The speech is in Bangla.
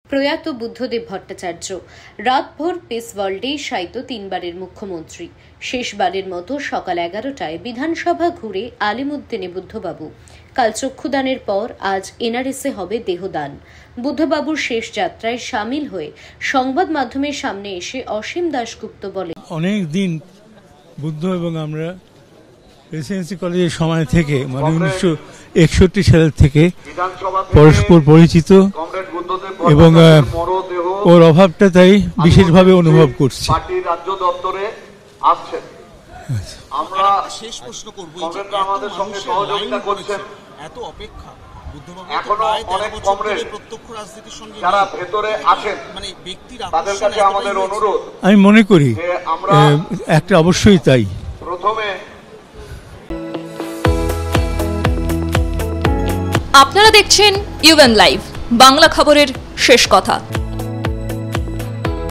প্রয়াত বুদ্ধদেব ভট্টাচার্য রাতভর প্রেস ওয়ার্ল্ডে শায়িত তিনবারের মুখ্যমন্ত্রী। শেষবারের মতো সকাল 11টায় বিধানসভা ঘুরে আলিমুদ্দিনে বুদ্ধবাবু। কাল চক্ষুদানের পর আজ এনআরএসে হবে দেহদান। বুদ্ধবাবুর শেষ যাত্রায় সামিল হয়ে সংবাদ মাধ্যমের সামনে এসে অসীম দাশগুপ্ত বলেন, অনেক দিন বুদ্ধ এবং আমরা প্রেসিডেন্সি কলেজের সময় থেকে 1961 সাল থেকে পরস্পর পরিচিত এবং ওর অভাবটা তাই বিশেষভাবে অনুভব করছি। রাজ্য দপ্তরে আসছেন, আমরা শেষ প্রশ্ন করব, আমাদের সঙ্গে সহযোগিতা করছেন, এত অপেক্ষা এখনো অনেক কমরেড যারা ভেতরে আছেন, তাদের কাছে আমাদের অনুরোধ, আমি মনে করি একটা অবশ্যই তাই। প্রথমে আপনারা দেখছেন ইউএন লাইভ, বাংলা খবরের শেষ কথা।